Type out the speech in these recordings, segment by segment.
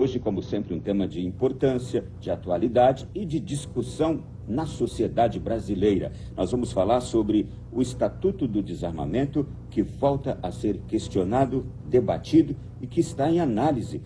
Hoje, como sempre, um tema de importância, de atualidade e de discussão na sociedade brasileira. Nós vamos falar sobre o Estatuto do Desarmamento, que volta a ser questionado, debatido e que está em análise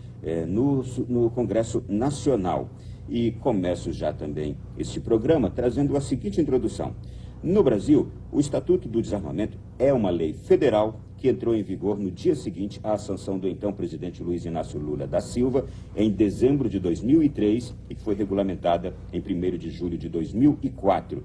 no Congresso Nacional. E começo já também este programa trazendo a seguinte introdução. No Brasil, o Estatuto do Desarmamento é uma lei federal que entrou em vigor no dia seguinte à sanção do então presidente Luiz Inácio Lula da Silva, em dezembro de 2003, e que foi regulamentada em 1º de julho de 2004.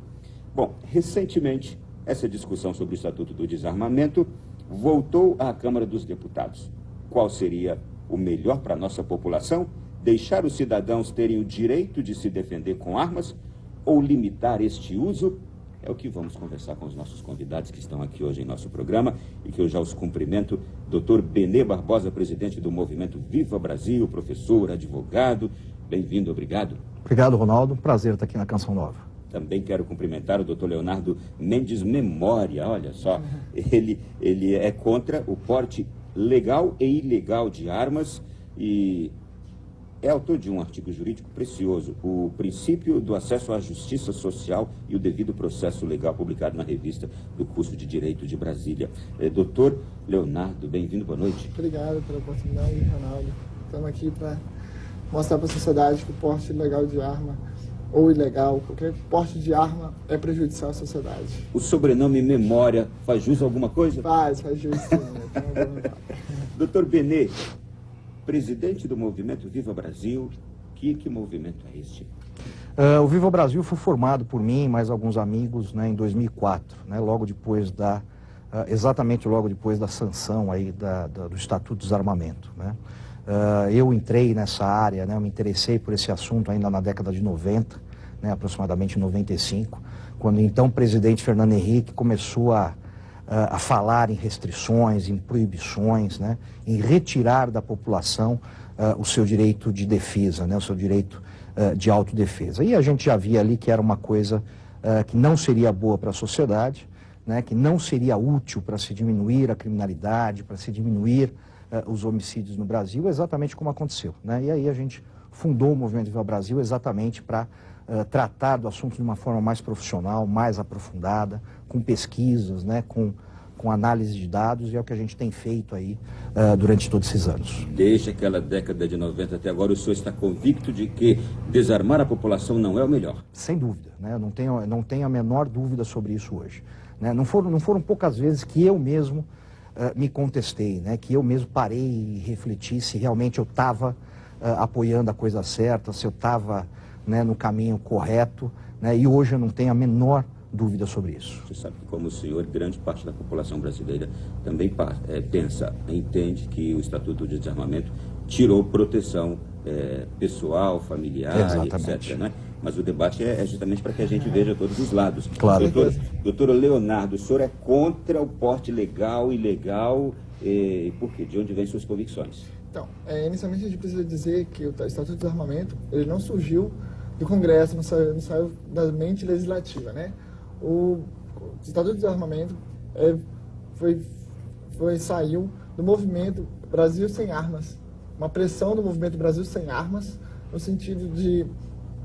Bom, recentemente, essa discussão sobre o Estatuto do Desarmamento voltou à Câmara dos Deputados. Qual seria o melhor para a nossa população? Deixar os cidadãos terem o direito de se defender com armas ou limitar este uso? É o que vamos conversar com os nossos convidados que estão aqui hoje em nosso programa e que eu já os cumprimento. Dr. Benê Barbosa, presidente do Movimento Viva Brasil, professor, advogado. Bem-vindo, obrigado. Obrigado, Ronaldo. Prazer estar aqui na Canção Nova. Também quero cumprimentar o Dr. Leonardo Mendes Memória. Olha só, ele é contra o porte legal e ilegal de armas e é autor de um artigo jurídico precioso, o Princípio do Acesso à Justiça Social e o Devido Processo Legal, publicado na revista do Curso de Direito de Brasília. Doutor Leonardo, bem-vindo, boa noite. Obrigado pela oportunidade, Ronaldo. Estamos aqui para mostrar para a sociedade que o porte ilegal de arma ou ilegal, qualquer porte de arma é prejudicial à sociedade. O sobrenome Memória faz jus a alguma coisa? Faz jus sim. Doutor Benê, presidente do Movimento Viva Brasil, que movimento é este? O Viva Brasil foi formado por mim e mais alguns amigos, né, em 2004, né, exatamente logo depois da sanção aí do Estatuto do Desarmamento, né. Eu entrei nessa área, né, eu me interessei por esse assunto ainda na década de 90, né, aproximadamente em 95, quando então o presidente Fernando Henrique começou a falar em restrições, em proibições, né, em retirar da população o seu direito de defesa, né, o seu direito de autodefesa. E a gente já via ali que era uma coisa que não seria boa para a sociedade, né, que não seria útil para se diminuir a criminalidade, para se diminuir os homicídios no Brasil, exatamente como aconteceu, né? E aí a gente fundou o Movimento Viva Brasil exatamente para tratar do assunto de uma forma mais profissional, mais aprofundada, com pesquisas, né, com análise de dados, e é o que a gente tem feito aí durante todos esses anos. Desde aquela década de 90 até agora, o senhor está convicto de que desarmar a população não é o melhor? Sem dúvida, né? Não tenho a menor dúvida sobre isso hoje, né? Não foram poucas vezes que eu mesmo me contestei, né? Que eu mesmo parei e refleti se realmente eu estava apoiando a coisa certa, se eu estava, né, no caminho correto, né? E hoje eu não tenho a menor dúvida sobre isso. Você sabe que, como o senhor, grande parte da população brasileira também entende que o Estatuto de Desarmamento tirou proteção pessoal, familiar, etc. Né? Mas o debate é justamente para que a gente veja todos os lados. Claro. Doutor Leonardo, o senhor é contra o porte legal, ilegal, e por quê? De onde vêm suas convicções? Então, inicialmente a gente precisa dizer que o Estatuto do Desarmamento, ele não surgiu do Congresso, não saiu da mente legislativa, né? O Estatuto do Desarmamento saiu do movimento Brasil Sem Armas, uma pressão do movimento Brasil Sem Armas, no sentido de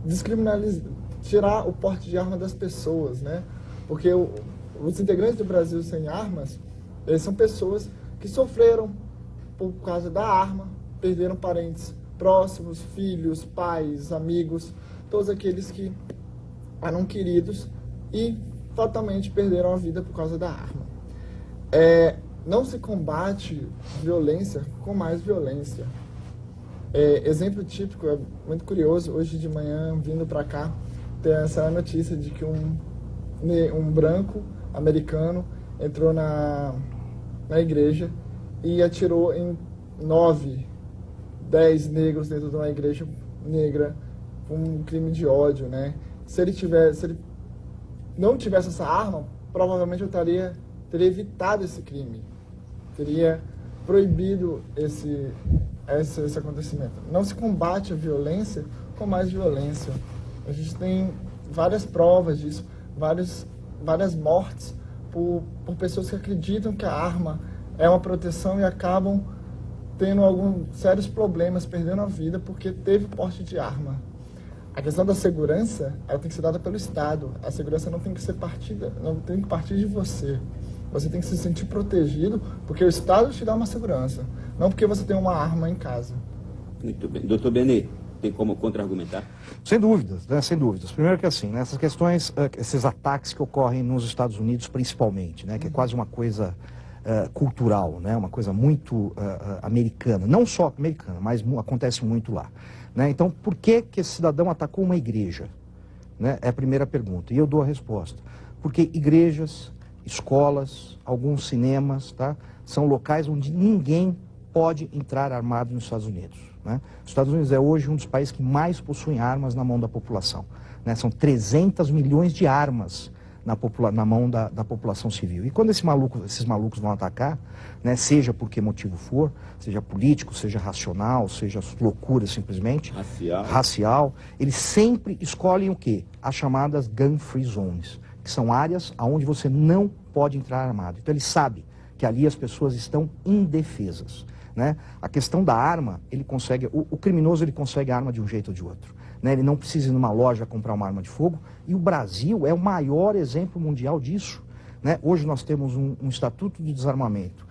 descriminalizar, tirar o porte de arma das pessoas, né? Porque os integrantes do Brasil Sem Armas, eles são pessoas que sofreram por causa da arma, perderam parentes próximos, filhos, pais, amigos, todos aqueles que eram queridos e fatalmente perderam a vida por causa da arma. Não se combate violência com mais violência. Exemplo típico, é muito curioso, hoje de manhã, vindo para cá, tem essa notícia de que um branco americano entrou na igreja e atirou em 10 negros dentro de uma igreja negra, um crime de ódio, né? Se ele não tivesse essa arma, provavelmente eu teria evitado esse crime, teria proibido esse acontecimento. Não se combate a violência com mais violência. A gente tem várias provas disso, várias mortes por pessoas que acreditam que a arma é uma proteção e acabam tendo alguns sérios problemas, perdendo a vida porque teve porte de arma. A questão da segurança, ela tem que ser dada pelo Estado. A segurança não tem que partir de você. Você tem que se sentir protegido porque o Estado te dá uma segurança, não porque você tem uma arma em casa. Muito bem. Doutor Benê, tem como contra-argumentar? Sem dúvidas, né? Sem dúvidas. Primeiro que assim, né, essas questões, esses ataques que ocorrem nos Estados Unidos principalmente, né, que é quase uma coisa cultural, né, uma coisa muito americana, não só americana, mas acontece muito lá. Né? Então, por que esse cidadão atacou uma igreja? Né? É a primeira pergunta. E eu dou a resposta. Porque igrejas, escolas, alguns cinemas, tá, são locais onde ninguém pode entrar armado nos Estados Unidos. Né? Os Estados Unidos é hoje um dos países que mais possuem armas na mão da população. Né? São 300 milhões de armas na mão da população civil. E quando esses malucos vão atacar, né, seja por que motivo for, seja político, seja racional, seja loucura simplesmente, racial, eles sempre escolhem o quê? As chamadas gun-free zones, que são áreas onde você não pode entrar armado. Então ele sabe que ali as pessoas estão indefesas. Né? A questão da arma, ele consegue, o criminoso ele consegue a arma de um jeito ou de outro. Né? Ele não precisa ir numa loja comprar uma arma de fogo, e o Brasil é o maior exemplo mundial disso. Né? Hoje nós temos um Estatuto de Desarmamento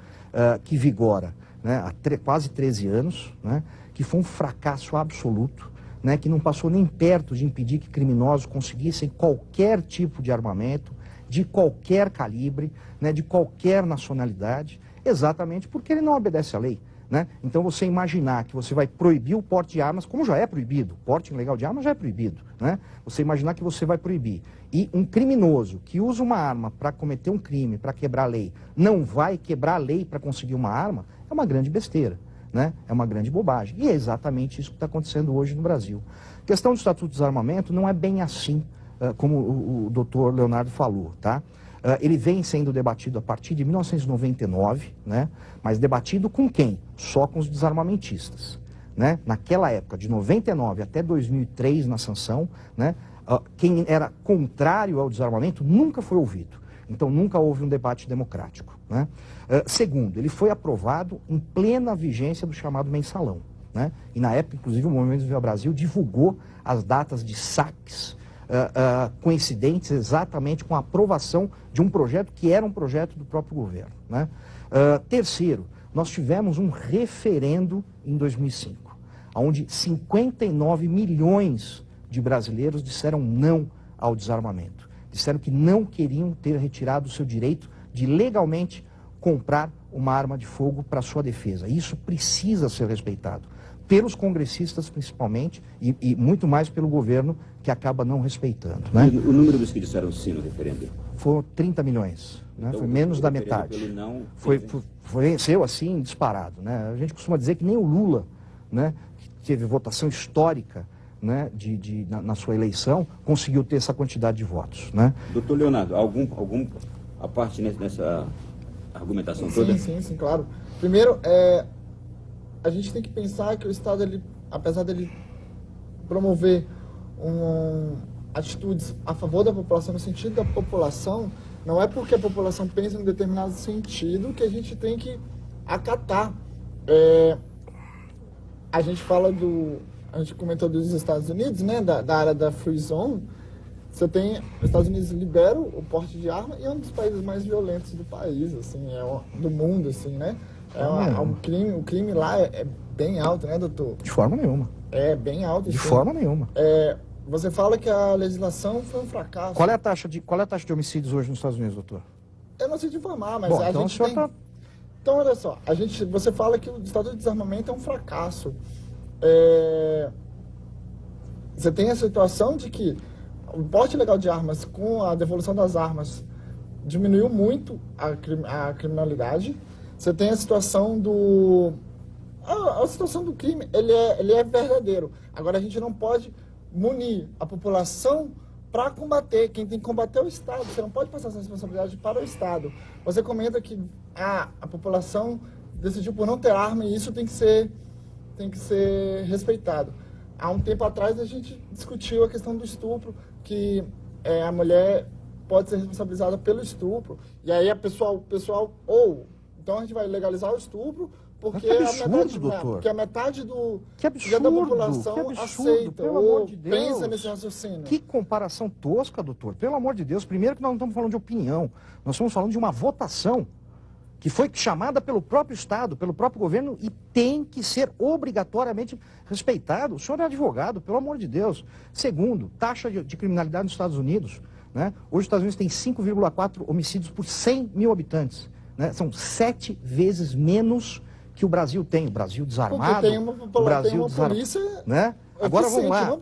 que vigora, né, há quase 13 anos, né, que foi um fracasso absoluto, né, que não passou nem perto de impedir que criminosos conseguissem qualquer tipo de armamento, de qualquer calibre, né, de qualquer nacionalidade, exatamente porque ele não obedece à lei. Né? Então você imaginar que você vai proibir o porte de armas, como já é proibido, o porte ilegal de armas já é proibido, né? Você imaginar que você vai proibir e um criminoso que usa uma arma para cometer um crime, para quebrar a lei, não vai quebrar a lei para conseguir uma arma, é uma grande besteira, né? É uma grande bobagem. E é exatamente isso que está acontecendo hoje no Brasil. A questão do Estatuto de Desarmamento não é bem assim, como o doutor Leonardo falou, tá? Ele vem sendo debatido a partir de 1999, né? Mas debatido com quem? Só com os desarmamentistas. Né? Naquela época, de 99 até 2003 na sanção, né? Quem era contrário ao desarmamento nunca foi ouvido. Então nunca houve um debate democrático. Né? Segundo, ele foi aprovado em plena vigência do chamado mensalão. Né? E na época, inclusive, o Movimento Viva Brasil divulgou as datas de saques coincidentes exatamente com a aprovação de um projeto que era um projeto do próprio governo. Né? Terceiro, nós tivemos um referendo em 2005, onde 59 milhões de brasileiros disseram não ao desarmamento. Disseram que não queriam ter retirado o seu direito de legalmente comprar uma arma de fogo para sua defesa. Isso precisa ser respeitado pelos congressistas principalmente e muito mais pelo governo que acaba não respeitando. Né? E o número dos que disseram sim no referendo? Foram 30 milhões, né? Então, foi menos da metade. Não... Venceu assim, disparado. Né? A gente costuma dizer que nem o Lula, né, que teve votação histórica, né, na sua eleição, conseguiu ter essa quantidade de votos. Né? Doutor Leonardo, a parte nessa argumentação toda? Sim, claro. Primeiro, a gente tem que pensar que o Estado, apesar dele promover atitudes a favor da população, no sentido da população, não é porque a população pensa em um determinado sentido que a gente tem que acatar. A gente comentou dos Estados Unidos, né, da área da Free Zone. Os Estados Unidos liberam o porte de arma e é um dos países mais violentos do país, assim, do mundo, assim, né? O crime lá é bem alto, né, doutor? De forma nenhuma. É bem alto. De forma nenhuma. Você fala que a legislação foi um fracasso. Qual é a taxa de homicídios hoje nos Estados Unidos, doutor? Eu não sei te informar, mas Bom, a então gente tem... Tá... Então, olha só, você fala que o Estatuto de Desarmamento é um fracasso. Você tem a situação de que o porte ilegal de armas, com a devolução das armas, diminuiu muito a criminalidade. Você tem a situação do... A situação do crime, ele é verdadeiro. Agora, a gente não pode munir a população para combater. Quem tem que combater é o Estado. Você não pode passar essa responsabilidade para o Estado. Você comenta que a população decidiu por não ter arma e isso tem que ser respeitado. Há um tempo atrás a gente discutiu a questão do estupro, que a mulher pode ser responsabilizada pelo estupro. E aí então a gente vai legalizar o estupro Porque que absurdo, a metade, doutor. porque a metade Que absurdo, da população que absurdo, aceita pelo ou amor de Deus. pensa nesse raciocínio. Que comparação tosca, doutor. Pelo amor de Deus. Primeiro que nós não estamos falando de opinião. Nós estamos falando de uma votação que foi chamada pelo próprio Estado, pelo próprio governo e tem que ser obrigatoriamente respeitado. O senhor é advogado, pelo amor de Deus. Segundo, taxa de criminalidade nos Estados Unidos. Né? Hoje os Estados Unidos têm 5,4 homicídios por 100 mil habitantes. Né? São 7 vezes menos que o Brasil tem. O Brasil desarmado. Porque tem o Brasil tem uma polícia... Né? Agora vamos lá. Não,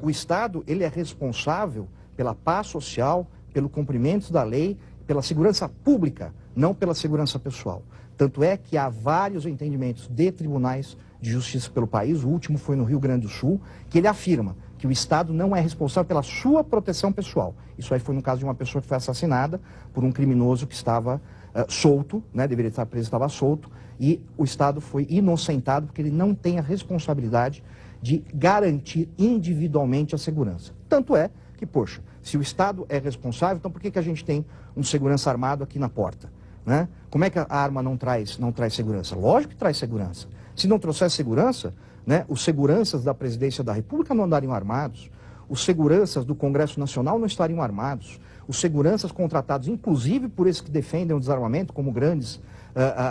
o Estado ele é responsável pela paz social, pelo cumprimento da lei, pela segurança pública, não pela segurança pessoal. Tanto é que há vários entendimentos de tribunais de justiça pelo país, o último foi no Rio Grande do Sul, que ele afirma que o Estado não é responsável pela sua proteção pessoal. Isso aí foi no caso de uma pessoa que foi assassinada por um criminoso que estava solto, né, deveria estar preso, estava solto, e o Estado foi inocentado porque ele não tem a responsabilidade de garantir individualmente a segurança. Tanto é que, poxa, se o Estado é responsável, então por que a gente tem um segurança armado aqui na porta? Né? Como é que a arma não traz segurança? Lógico que traz segurança. Se não trouxer segurança, né, os seguranças da Presidência da República não andariam armados, os seguranças do Congresso Nacional não estariam armados, os seguranças contratados, inclusive por esses que defendem o desarmamento, como grandes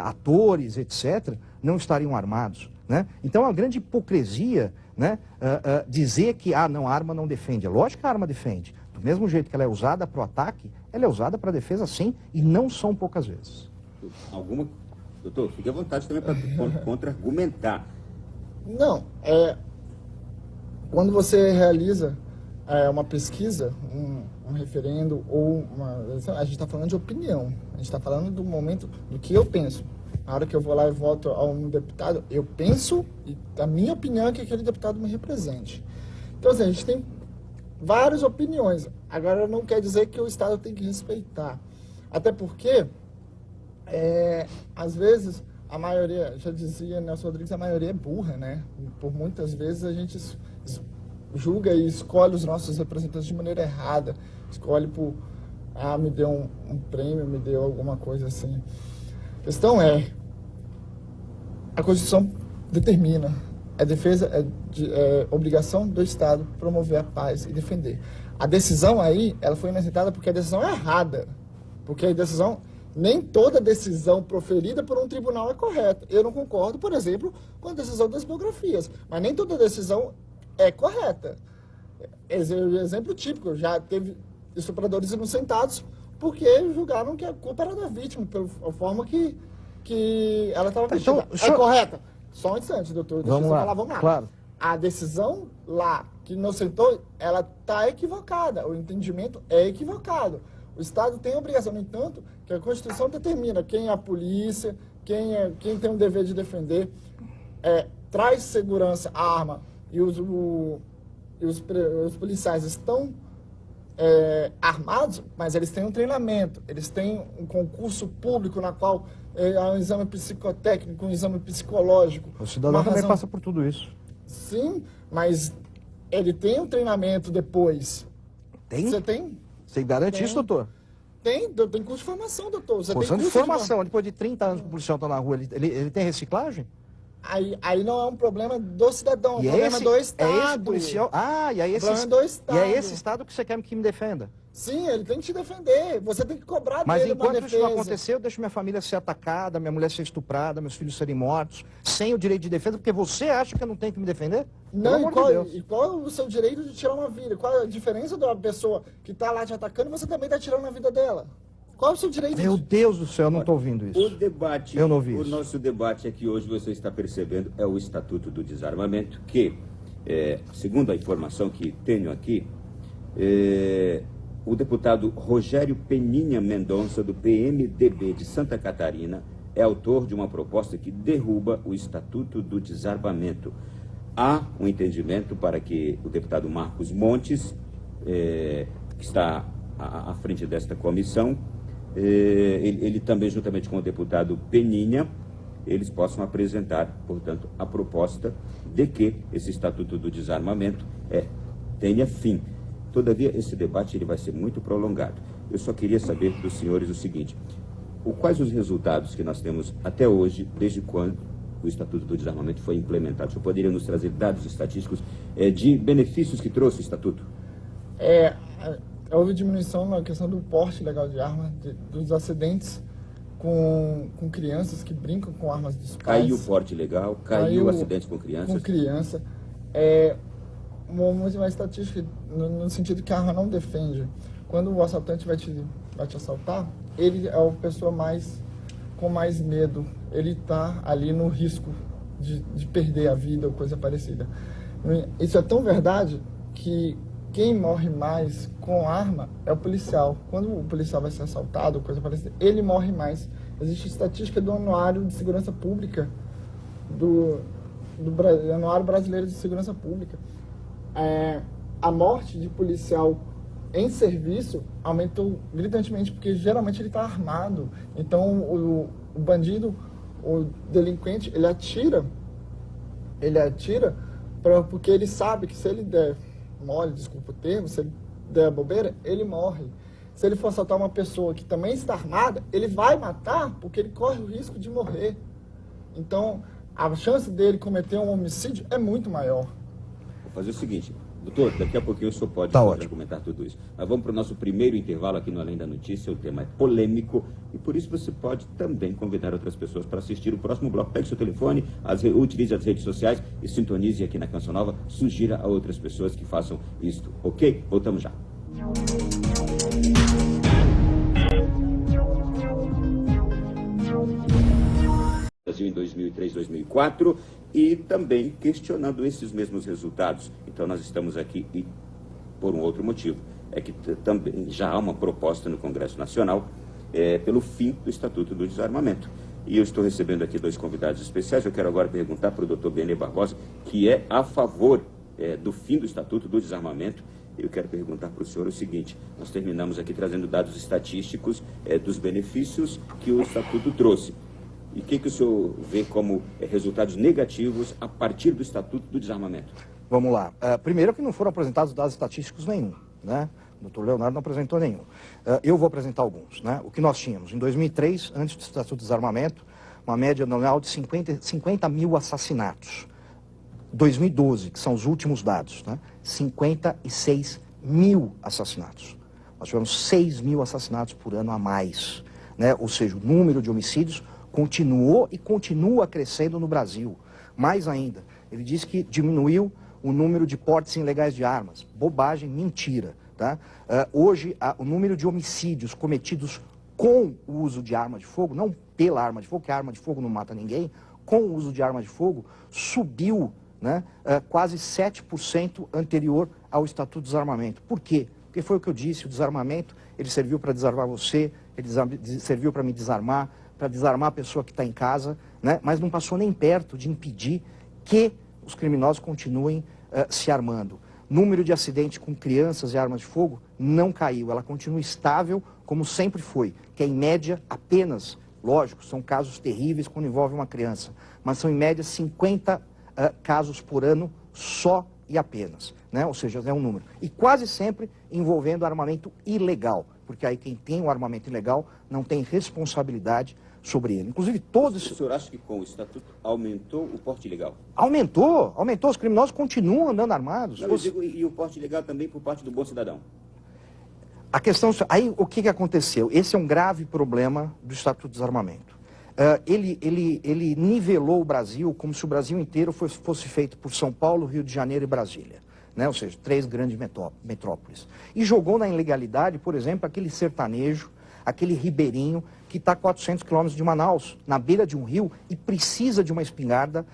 atores, etc., não estariam armados. Né? Então é uma grande hipocrisia, né, dizer que não, a arma não defende. É lógico que a arma defende. Do mesmo jeito que ela é usada para o ataque, ela é usada para a defesa sim, e não são poucas vezes. Doutor, fique à vontade também para contra-argumentar. Não, quando você realiza uma pesquisa, um referendo ou a gente está falando de opinião, a gente está falando do momento do que eu penso. Na hora que eu vou lá e voto a um deputado, eu penso, e a minha opinião é que aquele deputado me represente. Então, assim, a gente tem várias opiniões. Agora, não quer dizer que o Estado tem que respeitar. Até porque, às vezes, a maioria, já dizia Nelson Rodrigues, a maioria é burra, né? Por muitas vezes a gente julga e escolhe os nossos representantes de maneira errada. Escolhe por, me deu um prêmio, me deu alguma coisa assim. A questão a Constituição determina, obrigação do Estado promover a paz e defender. A decisão aí, ela foi inusitada porque a decisão é errada. Porque a decisão, nem toda decisão proferida por um tribunal é correta. Eu não concordo, por exemplo, com a decisão das biografias, mas nem toda decisão é correta. Exemplo típico, já teve estupradores inocentados porque julgaram que a culpa era da vítima, pela forma que ela estava vestida. Então, é correta? Só um instante, doutor. Vamos lá. Claro. A decisão lá que inocentou, ela está equivocada. O entendimento é equivocado. O Estado tem a obrigação, no entanto, que a Constituição determina quem é a polícia, quem tem o dever de defender, traz segurança, arma, e os policiais estão armados, mas eles têm um treinamento, eles têm um concurso público na qual há um exame psicotécnico, um exame psicológico. O cidadão também passa por tudo isso. Sim, mas ele tem um treinamento depois. Tem? Você tem? Você garante isso, doutor? Tem curso de formação, doutor. Você Curso tem de formação, depois de 30 anos que o policial está na rua, ele tem reciclagem? Aí não é um problema do cidadão, é um problema do Estado. É esse policial? E é esse Estado que você quer que me defenda? Sim, ele tem que te defender. Você tem que cobrar Mas dele uma defesa. Mas enquanto isso não acontecer, eu deixo minha família ser atacada, minha mulher ser estuprada, meus filhos serem mortos, sem o direito de defesa, porque você acha que eu não tenho que me defender? Não, e qual é o seu direito de tirar uma vida? Qual é a diferença da pessoa que está lá te atacando, você também está tirando a vida dela? Qual é o seu direito? Meu Deus do céu, eu não estou ouvindo isso. Eu não ouvi isso. O nosso debate aqui hoje, você está percebendo, é o Estatuto do Desarmamento, que, segundo a informação que tenho aqui, o deputado Rogério Peninha Mendonça, do PMDB de Santa Catarina, é autor de uma proposta que derruba o Estatuto do Desarmamento. Há um entendimento para que o deputado Marcos Montes, que está à frente desta comissão, ele também, juntamente com o deputado Peninha, eles possam apresentar, portanto, a proposta de que esse Estatuto do Desarmamento tenha fim. Todavia, esse debate ele vai ser muito prolongado. Eu só queria saber dos senhores o seguinte: quais os resultados que nós temos até hoje, desde quando o Estatuto do Desarmamento foi implementado? O senhor poderia nos trazer dados estatísticos de benefícios que trouxe o Estatuto? Houve diminuição na questão do porte legal de armas, dos acidentes com crianças que brincam com armas dos pais. Caiu o porte legal, caiu acidentes com crianças? Com criança. Uma estatística no sentido que a arma não defende. Quando o assaltante vai te assaltar, ele é a pessoa com mais medo. Ele está ali no risco de perder a vida ou coisa parecida. Isso é tão verdade que quem morre mais com arma é o policial. Quando o policial vai ser assaltado ou coisa parecida, ele morre mais. Existe estatística do Anuário de Segurança Pública, do Anuário Brasileiro de Segurança Pública. A morte de policial em serviço aumentou gritantemente, porque geralmente ele está armado. Então o bandido, o delinquente, ele atira porque ele sabe que se ele der mole, desculpa o termo, se ele der bobeira, ele morre. Se ele for assaltar uma pessoa que também está armada, ele vai matar porque ele corre o risco de morrer. Então a chance dele cometer um homicídio é muito maior. Vou fazer o seguinte, doutor, daqui a pouquinho o senhor pode comentar tudo isso. Mas vamos para o nosso primeiro intervalo aqui no Além da Notícia. O tema é polêmico e por isso você pode também convidar outras pessoas para assistir o próximo bloco. Pegue seu telefone, utilize as redes sociais e sintonize aqui na Canção Nova. Sugira a outras pessoas que façam isto, ok? Voltamos já. Brasil em 2003, 2004 e também questionando esses mesmos resultados. Então nós estamos aqui e por um outro motivo, é que também já há uma proposta no Congresso Nacional pelo fim do Estatuto do Desarmamento. E eu estou recebendo aqui dois convidados especiais. Eu quero agora perguntar para o doutor Benê Barbosa, que é a favor do fim do Estatuto do Desarmamento. Eu quero perguntar para o senhor o seguinte: nós terminamos aqui trazendo dados estatísticos dos benefícios que o Estatuto trouxe. E o que o senhor vê como resultados negativos a partir do Estatuto do Desarmamento? Vamos lá. Primeiro que não foram apresentados dados estatísticos nenhum, né? O doutor Leonardo não apresentou nenhum. Eu vou apresentar alguns, né? O que nós tínhamos em 2003, antes do Estatuto do Desarmamento, uma média anual de 50 mil assassinatos. 2012, que são os últimos dados, né? 56 mil assassinatos. Nós tivemos 6 mil assassinatos por ano a mais, né? Ou seja, o número de homicídios continuou e continua crescendo no Brasil. Mais ainda, ele disse que diminuiu o número de portes ilegais de armas. Bobagem, mentira. Tá? Hoje, o número de homicídios cometidos com o uso de arma de fogo, não pela arma de fogo, que a arma de fogo não mata ninguém, com o uso de arma de fogo, subiu, né, quase 7% anterior ao Estatuto do Desarmamento. Por quê? Porque foi o que eu disse, o desarmamento, ele serviu para desarmar você, ele serviu para me desarmar, para desarmar a pessoa que está em casa, né? Mas não passou nem perto de impedir que os criminosos continuem se armando. Número de acidentes com crianças e armas de fogo não caiu, ela continua estável como sempre foi, que é em média apenas, lógico, são casos terríveis quando envolve uma criança, mas são em média 50 casos por ano só e apenas, né? Ou seja, é um número. E quase sempre envolvendo armamento ilegal, porque aí quem tem o armamento ilegal não tem responsabilidade sobre ele. Inclusive todos... O senhor acha que com o Estatuto aumentou o porte ilegal? Aumentou, os criminosos continuam andando armados. Não, eu digo, e o porte ilegal também por parte do bom cidadão? A questão... Aí o que aconteceu? Esse é um grave problema do Estatuto do Desarmamento. Ele nivelou o Brasil como se o Brasil inteiro fosse feito por São Paulo, Rio de Janeiro e Brasília, né? Ou seja, 3 grandes metrópoles. E jogou na ilegalidade, por exemplo, aquele sertanejo, aquele ribeirinho que está a 400 quilômetros de Manaus, na beira de um rio, e precisa de uma espingarda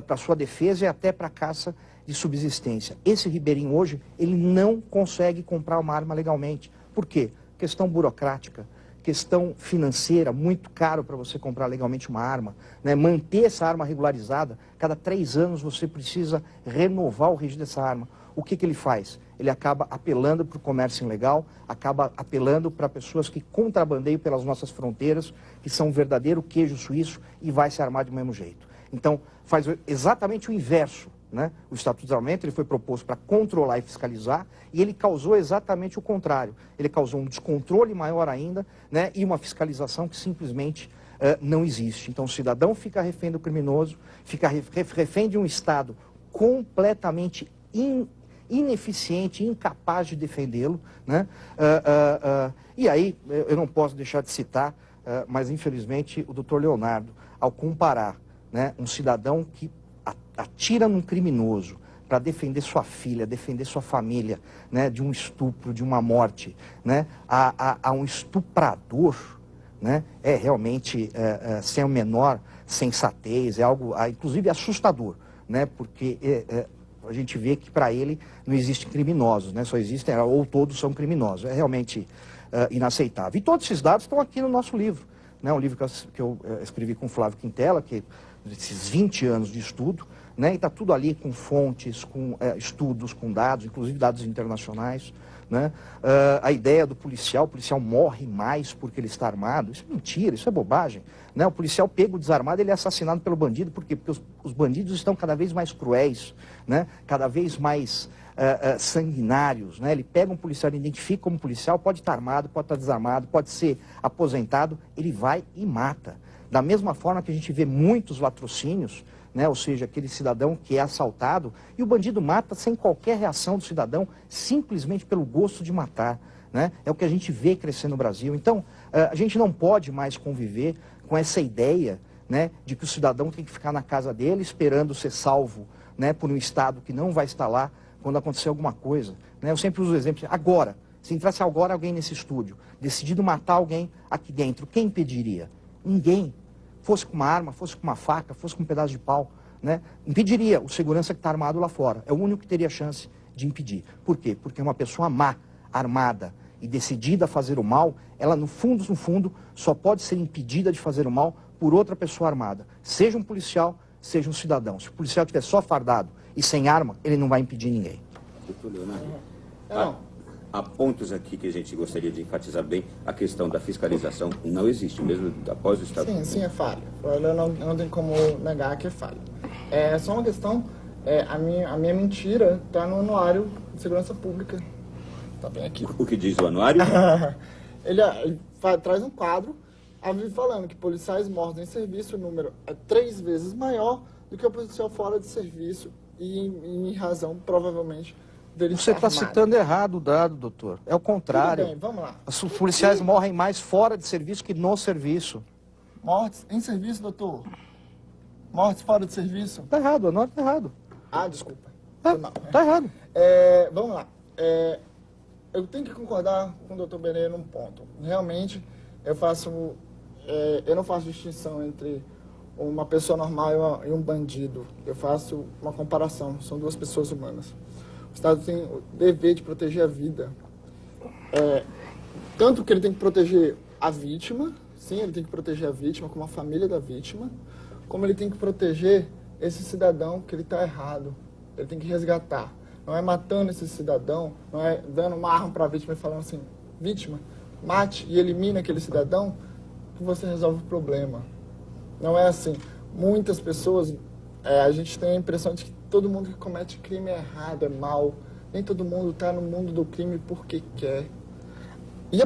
para sua defesa e até para caça de subsistência. Esse ribeirinho hoje, ele não consegue comprar uma arma legalmente. Por quê? Questão burocrática, questão financeira, muito caro para você comprar legalmente uma arma, né? Manter essa arma regularizada, cada 3 anos você precisa renovar o registro dessa arma. O que ele faz? Ele acaba apelando para o comércio ilegal, acaba apelando para pessoas que contrabandeiam pelas nossas fronteiras, que são um verdadeiro queijo suíço e vai se armar do mesmo jeito. Então, faz exatamente o inverso né? O Estatuto do Desarmamento ele foi proposto para controlar e fiscalizar, e ele causou exatamente o contrário. Ele causou um descontrole maior ainda, né? E uma fiscalização que simplesmente não existe. Então o cidadão fica refém do criminoso, fica refém de um Estado completamente ineficiente, incapaz de defendê-lo, né? E aí, eu não posso deixar de citar, mas infelizmente o doutor Leonardo, ao comparar, né, um cidadão que atira num criminoso para defender sua filha, defender sua família, né, de um estupro, de uma morte, né, a um estuprador, né, é realmente sem a menor sensatez, é algo, inclusive, assustador, né, porque a gente vê que para ele não existem criminosos, né, só existem, ou todos são criminosos, é realmente inaceitável. E todos esses dados estão aqui no nosso livro, né, um livro que eu escrevi com o Flávio Quintela, que esses 20 anos de estudo, né, e está tudo ali com fontes, com estudos, com dados, inclusive dados internacionais, né? A ideia do policial, o policial morre mais porque ele está armado, isso é mentira, isso é bobagem, né? O policial pego desarmado, ele é assassinado pelo bandido, por quê? Porque os bandidos estão cada vez mais cruéis, né? Cada vez mais sanguinários, né? Ele pega um policial, ele identifica como policial, pode estar armado, pode estar desarmado, pode ser aposentado, ele vai e mata. Da mesma forma que a gente vê muitos latrocínios, né? Ou seja, aquele cidadão que é assaltado e o bandido mata sem qualquer reação do cidadão, simplesmente pelo gosto de matar, né? É o que a gente vê crescer no Brasil. Então, a gente não pode mais conviver com essa ideia, né, de que o cidadão tem que ficar na casa dele esperando ser salvo, né, por um Estado que não vai estar lá quando acontecer alguma coisa, né? Eu sempre uso o exemplo, agora, se entrasse agora alguém nesse estúdio, decidido matar alguém aqui dentro, quem impediria? Ninguém. Fosse com uma arma, fosse com uma faca, fosse com um pedaço de pau, né? Impediria o segurança que está armado lá fora. É o único que teria chance de impedir. Por quê? Porque uma pessoa má, armada e decidida a fazer o mal, ela no fundo, só pode ser impedida de fazer o mal por outra pessoa armada. Seja um policial, seja um cidadão. Se o policial estiver só fardado e sem arma, ele não vai impedir ninguém. Doutor Leonardo, há pontos aqui que a gente gostaria de enfatizar bem. A questão da fiscalização não existe, mesmo após o Estado. Sim, é falha. Eu não tem como negar que é falha. É só uma questão, a minha mentira está no Anuário de Segurança Pública. Está bem aqui. O que diz o anuário? ele traz um quadro, falando que policiais mortos em serviço, o número é 3 vezes maior do que o policial fora de serviço e em razão, provavelmente, dele Você está citando errado o dado, doutor. É o contrário. Tudo bem, vamos lá. Os policiais morrem mais fora de serviço que no serviço. Mortes em serviço, doutor? Mortes fora de serviço? Tá errado, a nota tá errado. Desculpa. Tá errado. Vamos lá. Eu tenho que concordar com o doutor Benê num ponto. Realmente, eu não faço distinção entre uma pessoa normal e um bandido. Eu faço uma comparação. São duas pessoas humanas. O Estado tem o dever de proteger a vida. Tanto que ele tem que proteger a vítima, sim, ele tem que proteger a vítima, como a família da vítima, como ele tem que proteger esse cidadão que ele está errado. Ele tem que resgatar. Não é matando esse cidadão, não é dando uma arma para a vítima e falando assim, vítima, mate e elimine aquele cidadão, que você resolve o problema. Não é assim. Muitas pessoas, a gente tem a impressão de que todo mundo que comete crime é errado, é mal. Nem todo mundo está no mundo do crime porque quer. E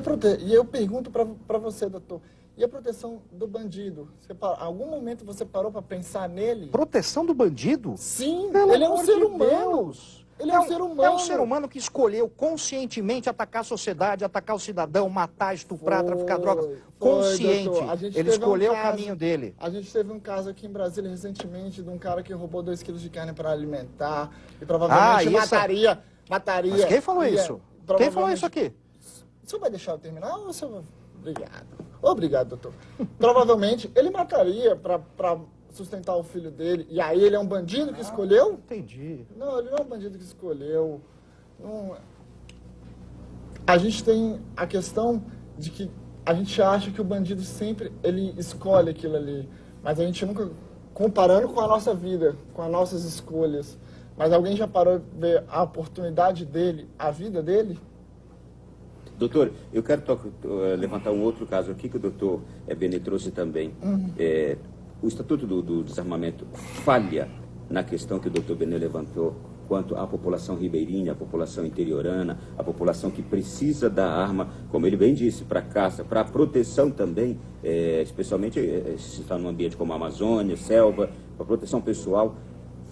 eu pergunto para você, doutor, e a proteção do bandido? Algum momento você parou para pensar nele? Proteção do bandido? Sim, pelo ele é um amor ser de humano. Deus. Ele é um ser humano. É um ser humano que escolheu conscientemente atacar a sociedade, atacar o cidadão, matar, estuprar, traficar drogas. Consciente. Ele escolheu o caminho dele. A gente teve um caso aqui em Brasília recentemente de um cara que roubou 2 quilos de carne para alimentar e provavelmente mataria. Mas quem falou isso? Quem falou isso aqui? O senhor vai deixar eu terminar ou o senhor... Obrigado. Obrigado, doutor. Provavelmente ele mataria para sustentar o filho dele. E aí ele é um bandido que escolheu? Entendi. Não, ele não é um bandido que escolheu. Não... A gente tem a questão de que a gente acha que o bandido sempre ele escolhe aquilo ali. Mas a gente nunca... Comparando com a nossa vida, com as nossas escolhas. Mas alguém já parou de ver a oportunidade dele, a vida dele? Doutor, eu quero levantar um outro caso aqui que o doutor Benê trouxe também. O Estatuto do Desarmamento falha na questão que o doutor Benê levantou, quanto à população ribeirinha, a população interiorana, a população que precisa da arma, como ele bem disse, para caça, para proteção também, especialmente se está num ambiente como a Amazônia, selva, para proteção pessoal.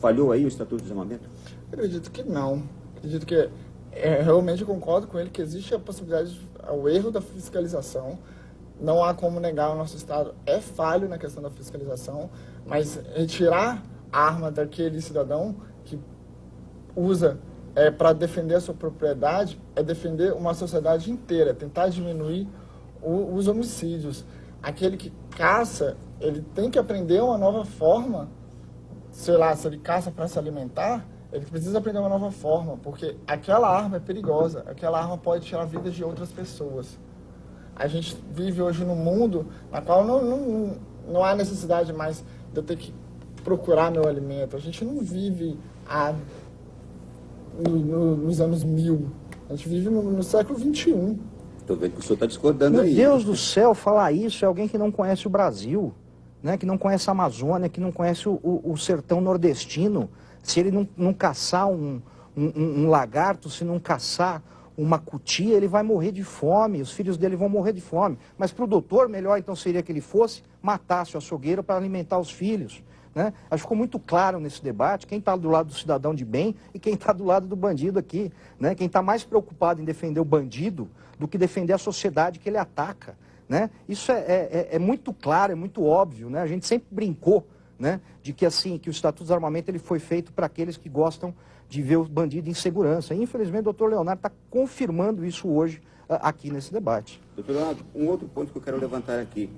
Falhou aí o Estatuto de Desarmamento? Acredito que não. Acredito que realmente concordo com ele que existe a possibilidade, o erro da fiscalização. Não há como negar, o nosso Estado é falho na questão da fiscalização, mas retirar a arma daquele cidadão que usa para defender a sua propriedade é defender uma sociedade inteira, tentar diminuir os homicídios. Aquele que caça, ele tem que aprender uma nova forma, sei lá, se ele caça para se alimentar, ele precisa aprender uma nova forma, porque aquela arma é perigosa, aquela arma pode tirar a vida de outras pessoas. A gente vive hoje num mundo na qual não há necessidade mais de eu ter que procurar meu alimento. A gente não vive nos anos 1000. A gente vive no século XXI. Estou vendo que o senhor está discordando aí. Meu Deus do céu, falar isso é alguém que não conhece o Brasil, né? Que não conhece a Amazônia, que não conhece o sertão nordestino. Se ele não caçar um lagarto, se não caçar uma cutia, ele vai morrer de fome, os filhos dele vão morrer de fome. Mas para o doutor, melhor então seria que ele fosse, matasse o açougueiro para alimentar os filhos. Né? Acho que ficou muito claro nesse debate quem está do lado do cidadão de bem e quem está do lado do bandido aqui. Né? Quem está mais preocupado em defender o bandido do que defender a sociedade que ele ataca. Né? Isso é muito claro, é muito óbvio. Né? A gente sempre brincou, né, de que, assim, que o Estatuto de Desarmamento ele foi feito para aqueles que gostam de ver o bandido em segurança. E, infelizmente, o doutor Leonardo está confirmando isso hoje aqui nesse debate. Doutor Leonardo, um outro ponto que eu quero levantar aqui.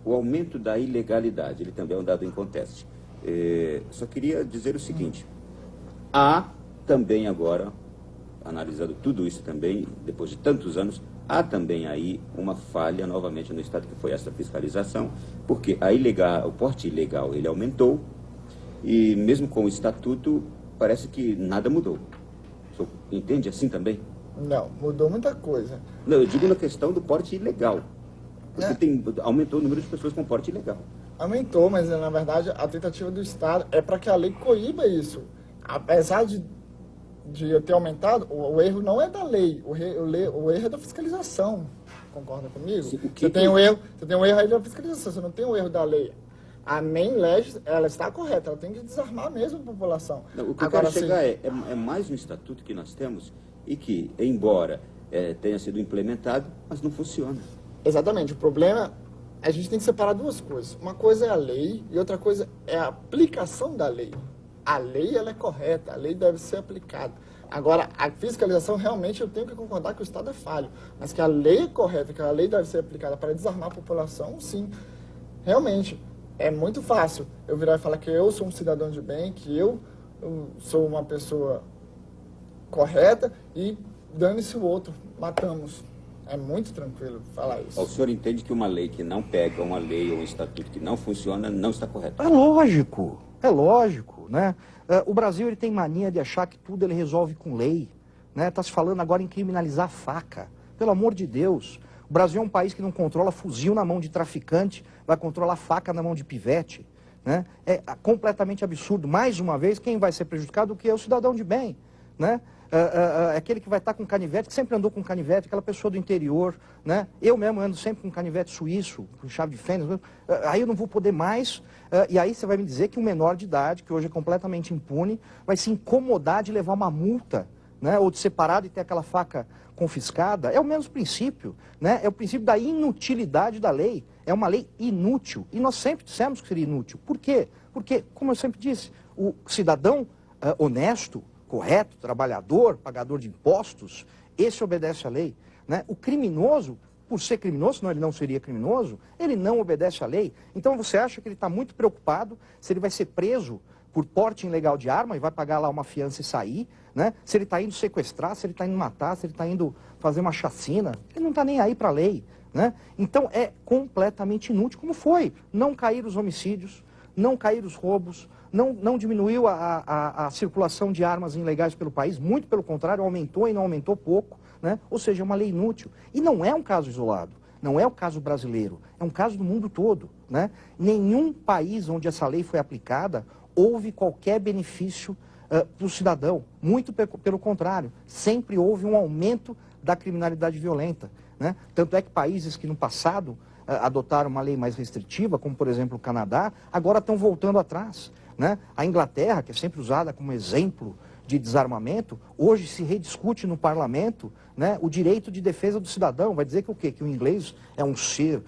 O aumento da ilegalidade, ele também é um dado em conteste. Só queria dizer o seguinte, há também agora, analisando tudo isso também, depois de tantos anos, há também aí uma falha novamente no Estado, que foi essa fiscalização, porque o porte ilegal ele aumentou e mesmo com o Estatuto parece que nada mudou. O senhor entende assim também? Não, mudou muita coisa. Não, eu digo na questão do porte ilegal, porque aumentou o número de pessoas com porte ilegal. Aumentou, mas na verdade a tentativa do Estado é para que a lei coíba isso. Apesar de eu ter aumentado, o erro não é da lei, o erro é da fiscalização. Concorda comigo? Sim, você tem um erro aí da fiscalização, você não tem um erro da lei. A NEM, ela está correta, ela tem que desarmar mesmo a população. Não, o que eu quero chegar é mais um estatuto que nós temos e que, embora tenha sido implementado, mas não funciona. Exatamente, o problema, a gente tem que separar duas coisas. Uma coisa é a lei e outra coisa é a aplicação da lei. A lei, ela é correta, a lei deve ser aplicada. Agora, a fiscalização, realmente, eu tenho que concordar que o Estado é falho. Mas que a lei é correta, que a lei deve ser aplicada para desarmar a população, sim. Realmente, é muito fácil eu virar e falar que eu sou um cidadão de bem, que eu sou uma pessoa correta e dane-se o outro, matamos. É muito tranquilo falar isso. O senhor entende que uma lei que não pega uma lei ou um estatuto que não funciona não está correta? É lógico, né? O Brasil ele tem mania de achar que tudo ele resolve com lei, né? Está se falando agora em criminalizar a faca. Pelo amor de Deus, o Brasil é um país que não controla fuzil na mão de traficante, vai controlar faca na mão de pivete, né? É completamente absurdo. Mais uma vez, quem vai ser prejudicado é o cidadão de bem, né? Aquele que vai estar com canivete, que sempre andou com canivete, aquela pessoa do interior, né? Eu mesmo ando sempre com canivete suíço, com chave de fenda, aí eu não vou poder mais, e aí você vai me dizer que um menor de idade, que hoje é completamente impune, vai se incomodar de levar uma multa, né? Ou de ser parado e ter aquela faca confiscada. É o mesmo princípio, né? É o princípio da inutilidade da lei. É uma lei inútil, e nós sempre dissemos que seria inútil. Por quê? Porque, como eu sempre disse, o cidadão honesto, correto, trabalhador, pagador de impostos, esse obedece à lei, né? O criminoso, por ser criminoso, senão ele não seria criminoso, ele não obedece à lei. Então você acha que ele está muito preocupado se ele vai ser preso por porte ilegal de arma e vai pagar lá uma fiança e sair, né? Se ele está indo sequestrar, se ele está indo matar, se ele está indo fazer uma chacina, ele não está nem aí para a lei, né? Então é completamente inútil, como foi. Não cair os homicídios, não cair os roubos, não diminuiu a circulação de armas ilegais pelo país, muito pelo contrário, aumentou e não aumentou pouco, né? Ou seja, é uma lei inútil. E não é um caso isolado, não é o caso brasileiro, é um caso do mundo todo, né? Nenhum país onde essa lei foi aplicada houve qualquer benefício para o cidadão. Muito pelo contrário, sempre houve um aumento da criminalidade violenta, né? Tanto é que países que no passado adotaram uma lei mais restritiva, como por exemplo o Canadá, agora estão voltando atrás, né? A Inglaterra, que é sempre usada como exemplo de desarmamento, hoje se rediscute no parlamento, né, o direito de defesa do cidadão. Vai dizer que o quê? Que o inglês é um ser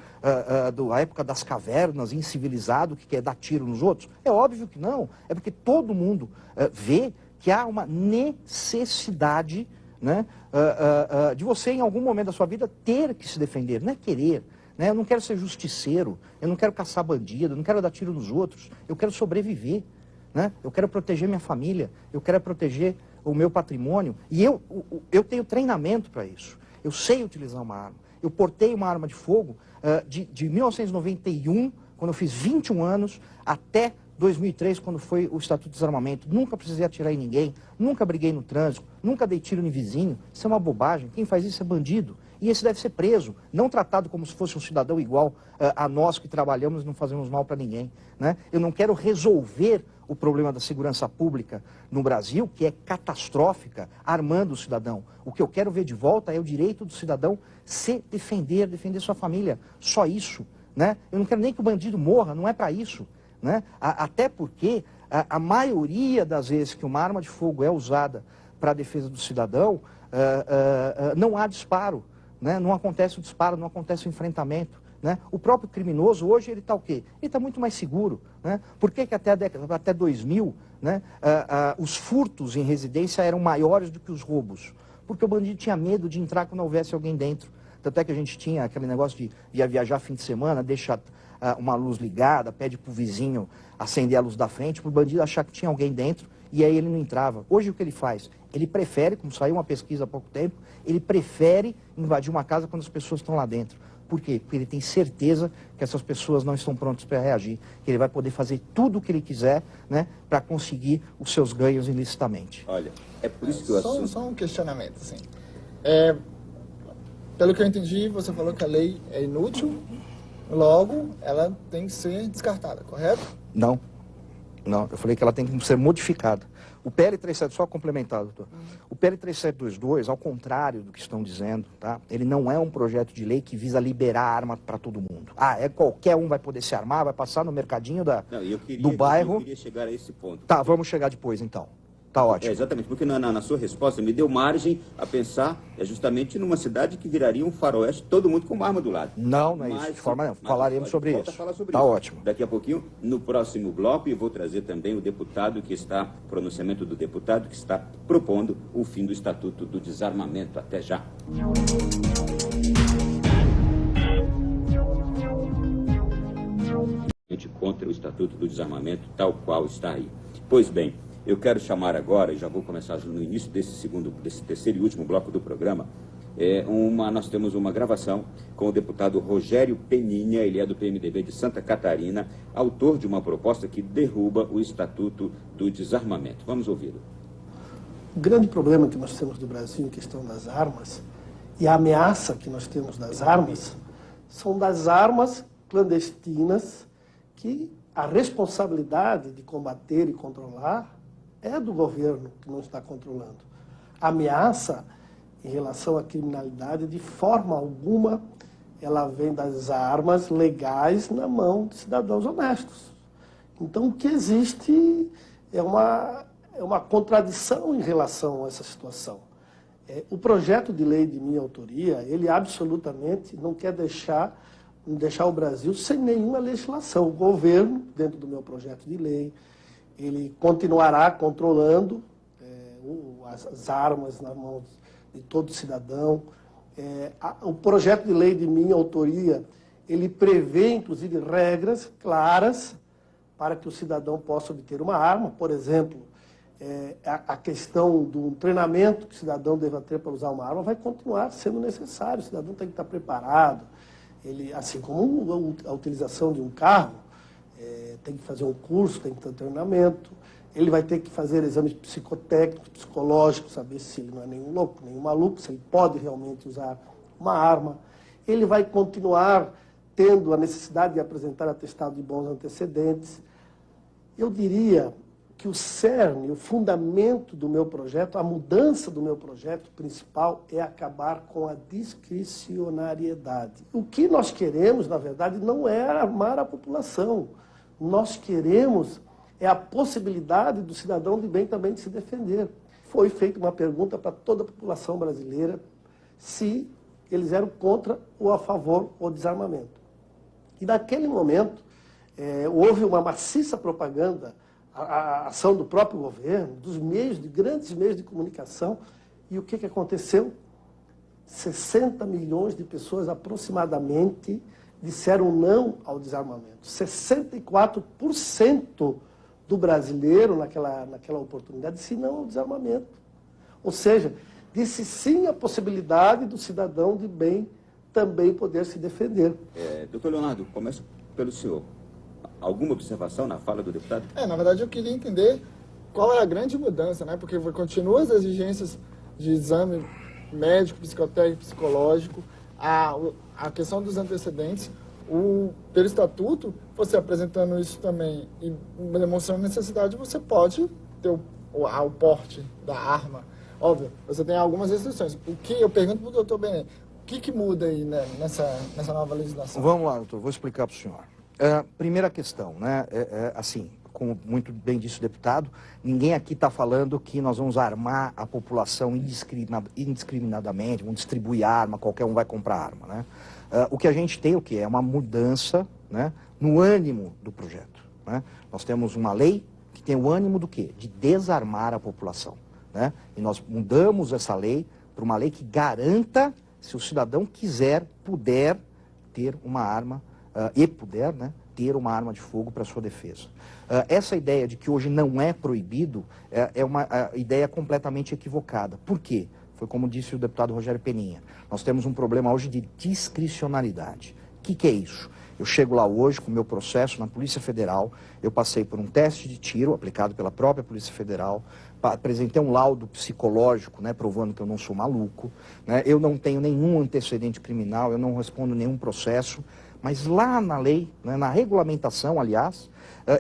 da época das cavernas, incivilizado, que quer dar tiro nos outros? É óbvio que não. É porque todo mundo vê que há uma necessidade, né, de você, em algum momento da sua vida, ter que se defender, não é querer. Né? Eu não quero ser justiceiro, eu não quero caçar bandido, eu não quero dar tiro nos outros, eu quero sobreviver. Né? Eu quero proteger minha família, eu quero proteger o meu patrimônio. E eu tenho treinamento para isso. Eu sei utilizar uma arma. Eu portei uma arma de fogo de 1991, quando eu fiz 21 anos, até 2003, quando foi o Estatuto de Desarmamento. Nunca precisei atirar em ninguém, nunca briguei no trânsito, nunca dei tiro em vizinho. Isso é uma bobagem. Quem faz isso é bandido. E esse deve ser preso, não tratado como se fosse um cidadão igual a nós que trabalhamos e não fazemos mal para ninguém. Né? Eu não quero resolver o problema da segurança pública no Brasil, que é catastrófica, armando o cidadão. O que eu quero ver de volta é o direito do cidadão se defender, defender sua família. Só isso. Né? Eu não quero nem que o bandido morra, não é para isso. Né? Até porque a maioria das vezes que uma arma de fogo é usada para a defesa do cidadão, não há disparo. Né? Não acontece o disparo, não acontece o enfrentamento. Né? O próprio criminoso, hoje, ele está o quê? Ele está muito mais seguro. Né? Por que até 2000, né, os furtos em residência eram maiores do que os roubos? Porque o bandido tinha medo de entrar quando houvesse alguém dentro. Tanto é que a gente tinha aquele negócio de viajar fim de semana, deixa uma luz ligada, pede para o vizinho acender a luz da frente, para o bandido achar que tinha alguém dentro, e aí ele não entrava. Hoje o que ele faz? Ele prefere, como saiu uma pesquisa há pouco tempo, ele prefere invadir uma casa quando as pessoas estão lá dentro. Por quê? Porque ele tem certeza que essas pessoas não estão prontas para reagir, que ele vai poder fazer tudo o que ele quiser, né, para conseguir os seus ganhos ilicitamente. Olha, é por isso que eu assumo... Só um questionamento, assim. Pelo que eu entendi, você falou que a lei é inútil, logo ela tem que ser descartada, correto? Não, eu falei que ela tem que ser modificada. O PL 37, só complementar, doutor. O PL 3722, ao contrário do que estão dizendo, tá? Ele não é um projeto de lei que visa liberar arma para todo mundo. Qualquer um vai poder se armar, vai passar no mercadinho do bairro. Eu queria chegar a esse ponto. Tá, vamos chegar depois então. Tá ótimo. Exatamente, porque na sua resposta me deu margem a pensar justamente numa cidade que viraria um faroeste, todo mundo com uma arma do lado. Não é isso, de forma nenhuma. Falaremos sobre isso. Tá ótimo. Daqui a pouquinho, no próximo bloco, eu vou trazer também o deputado que está, pronunciamento do deputado que está propondo o fim do Estatuto do Desarmamento. Até já. Contra o Estatuto do Desarmamento, tal qual está aí. Pois bem, eu quero chamar agora, e já vou começar no início desse terceiro e último bloco do programa, nós temos uma gravação com o deputado Rogério Peninha, ele é do PMDB de Santa Catarina, autor de uma proposta que derruba o Estatuto do Desarmamento. Vamos ouvi-lo. O grande problema que nós temos no Brasil em questão das armas e a ameaça que nós temos das armas são das armas clandestinas que a responsabilidade de combater e controlar é do governo que não está controlando. A ameaça em relação à criminalidade, de forma alguma, ela vem das armas legais na mão de cidadãos honestos. Então, o que existe é uma contradição em relação a essa situação. O projeto de lei de minha autoria, ele absolutamente não quer deixar o Brasil sem nenhuma legislação. O governo, dentro do meu projeto de lei, ele continuará controlando as armas na mão de todo cidadão. O projeto de lei de minha autoria, ele prevê, inclusive, regras claras para que o cidadão possa obter uma arma. Por exemplo, a questão do treinamento que o cidadão deva ter para usar uma arma vai continuar sendo necessário. O cidadão tem que estar preparado. Ele, assim como a utilização de um carro, tem que fazer um curso, tem que ter treinamento. Ele vai ter que fazer exames psicotécnicos, psicológicos, saber se ele não é nenhum louco, nenhum maluco, se ele pode realmente usar uma arma. Ele vai continuar tendo a necessidade de apresentar atestado de bons antecedentes. Eu diria que o cerne, o fundamento do meu projeto, a mudança do meu projeto principal é acabar com a discricionariedade. O que nós queremos, na verdade, não é armar a população. Nós queremos é a possibilidade do cidadão de bem também de se defender. Foi feita uma pergunta para toda a população brasileira se eles eram contra ou a favor do desarmamento. E naquele momento, houve uma maciça propaganda, a ação do próprio governo, dos meios, de grandes meios de comunicação. E o que aconteceu? 60 milhões de pessoas aproximadamente disseram não ao desarmamento. 64% do brasileiro naquela oportunidade disse não ao desarmamento. Ou seja, disse sim à possibilidade do cidadão de bem também poder se defender. Doutor Leonardo, começo pelo senhor. Alguma observação na fala do deputado? Na verdade eu queria entender qual é a grande mudança, né? Porque continua as exigências de exame médico, psicotécnico, psicológico, a questão dos antecedentes, pelo estatuto, você apresentando isso também e demonstrando necessidade, você pode ter o porte da arma. Óbvio, você tem algumas restrições. O que eu pergunto para o doutor Bené, o que muda aí, né, nessa nova legislação? Vamos lá, doutor, vou explicar para o senhor. Primeira questão, né, assim, como muito bem disse o deputado, ninguém aqui está falando que nós vamos armar a população indiscriminadamente, vamos distribuir arma, qualquer um vai comprar arma, né? O que a gente tem, é uma mudança, né, no ânimo do projeto, né? Nós temos uma lei que tem o ânimo do quê? De desarmar a população, né? E nós mudamos essa lei para uma lei que garanta, se o cidadão puder ter uma arma, né, ter uma arma de fogo para sua defesa. Essa ideia de que hoje não é proibido é uma ideia completamente equivocada. Por quê? Foi como disse o deputado Rogério Peninha. Nós temos um problema hoje de discricionalidade. O que é isso? Eu chego lá hoje com o meu processo na Polícia Federal, eu passei por um teste de tiro aplicado pela própria Polícia Federal, apresentei um laudo psicológico, né, provando que eu não sou maluco, né, eu não tenho nenhum antecedente criminal, eu não respondo nenhum processo, mas lá na lei, né, na regulamentação, aliás,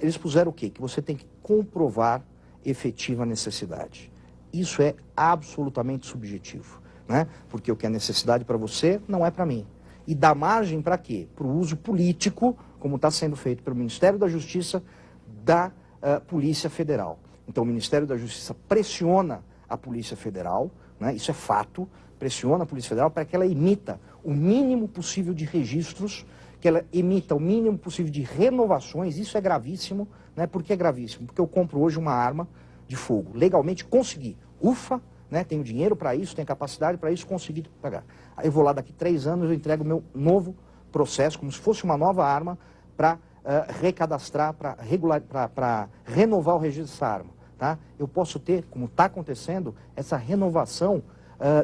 eles puseram o quê? Que você tem que comprovar efetiva necessidade. Isso é absolutamente subjetivo, né? Porque o que é necessidade para você não é para mim. E dá margem para quê? Para o uso político, como está sendo feito pelo Ministério da Justiça, da Polícia Federal. Então o Ministério da Justiça pressiona a Polícia Federal, né? Isso é fato, pressiona a Polícia Federal para que ela emita o mínimo possível de registros, que ela emita o mínimo possível de renovações. Isso é gravíssimo, né? Por que é gravíssimo? Porque eu compro hoje uma arma de fogo, legalmente consegui, ufa, né? Tenho dinheiro para isso, tenho capacidade para isso, consegui pagar. Aí eu vou lá daqui 3 anos, eu entrego o meu novo processo, como se fosse uma nova arma, para recadastrar, para renovar o registro dessa arma. Tá? Eu posso ter, como está acontecendo, essa renovação